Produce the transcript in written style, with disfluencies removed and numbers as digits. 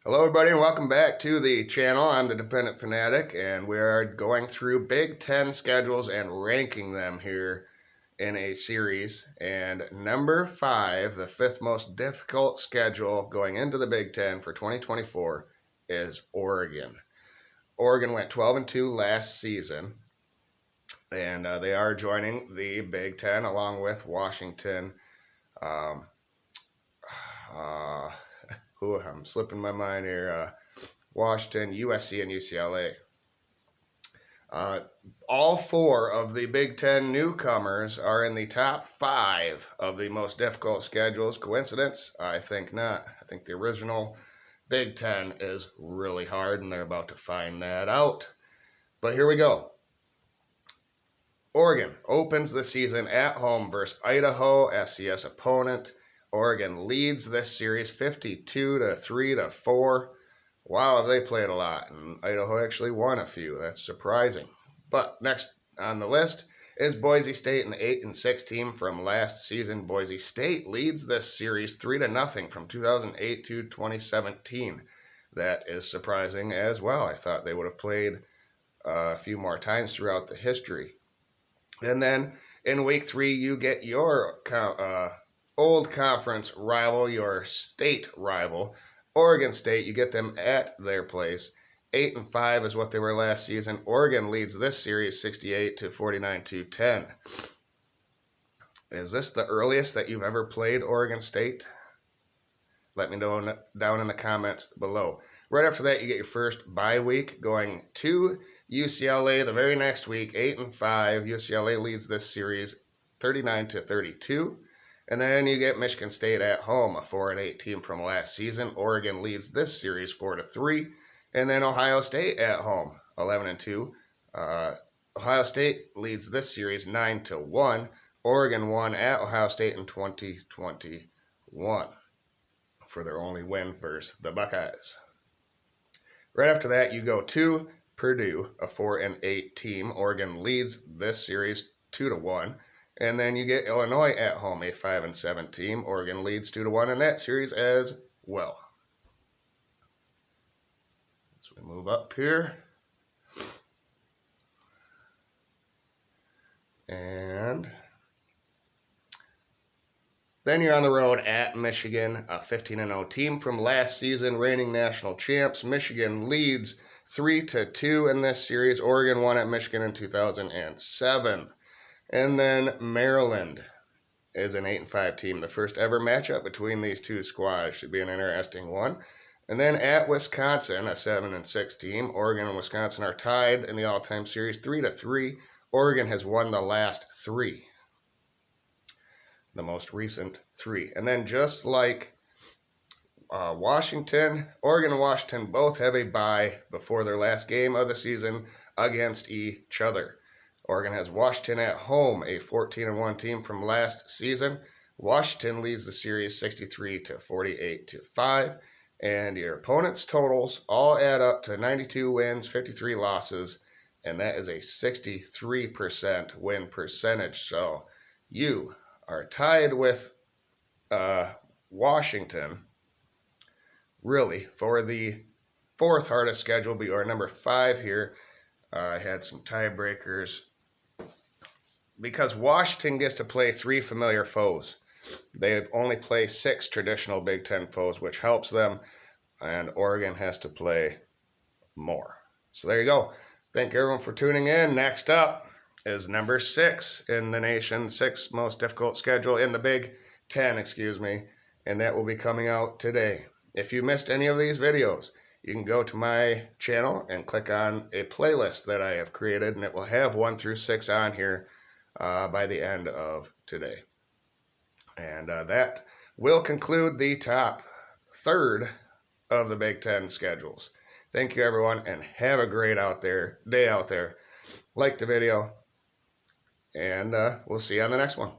Hello everybody and welcome back to the channel. I'm the Dependent Fanatic and we are going through Big Ten schedules and ranking them here in a series. And number 5, the 5th most difficult schedule going into the Big Ten for 2024 is Oregon. Oregon went 12-2 last season and they are joining the Big Ten along with Washington. I'm slipping my mind here. Washington, USC, and UCLA. All 4 of the Big Ten newcomers are in the top 5 of the most difficult schedules. Coincidence? I think not. I think the original Big Ten is really hard, and they're about to find that out. But here we go. Oregon opens the season at home versus Idaho, FCS opponent. Oregon leads this series 52-3-4. Wow, they played a lot, and Idaho actually won a few. That's surprising. But next on the list is Boise State, an 8-6 team from last season. Boise State leads this series 3-0 from 2008 to 2017. That is surprising as well. I thought they would have played a few more times throughout the history. And then in week 3, you get your old conference rival, your state rival, Oregon State. You get them at their place. 8-5 is what they were last season. Oregon leads this series 68-49-10. Is this the earliest that you've ever played Oregon State? Let me know down in the comments below. Right after that, you get your first bye week going to UCLA the very next week, 8-5. UCLA leads this series 39-32. And then you get Michigan State at home, a 4-8 team from last season. Oregon leads this series 4-3. And then Ohio State at home, 11-2. Ohio State leads this series 9-1. Oregon won at Ohio State in 2021 for their only win versus the Buckeyes. Right after that, you go to Purdue, a 4-8 team. Oregon leads this series 2-1. And then you get Illinois at home, a 5-7 team. Oregon leads 2-1 in that series as well. So we move up here. And then you're on the road at Michigan, a 15-0 team from last season, reigning national champs. Michigan leads 3-2 in this series. Oregon won at Michigan in 2007. And then Maryland is an 8-5 team. The first ever matchup between these two squads should be an interesting one. And then at Wisconsin, a 7-6 team. Oregon and Wisconsin are tied in the all-time series 3-3. Oregon has won the last 3. The most recent 3. And then just like Washington, Oregon and Washington both have a bye before their last game of the season against each other. Oregon has Washington at home, a 14-1 team from last season. Washington leads the series 63-48-5. And your opponent's totals all add up to 92 wins, 53 losses. And that is a 63% win percentage. So you are tied with Washington, really, for the 4th hardest schedule. But you are number 5 here. I had some tiebreakers because Washington gets to play 3 familiar foes. They only play 6 traditional Big Ten foes, which helps them, and Oregon has to play more. So there you go. Thank everyone for tuning in. Next up is number 6 in the nation, 6th most difficult schedule in the Big Ten, and that will be coming out today. If you missed any of these videos, you can go to my channel and click on a playlist that I have created, and it will have 1 through 6 on here by the end of today. And that will conclude the top 3rd of the Big Ten schedules. Thank you, everyone, and have a great day out there. Like the video, and we'll see you on the next one.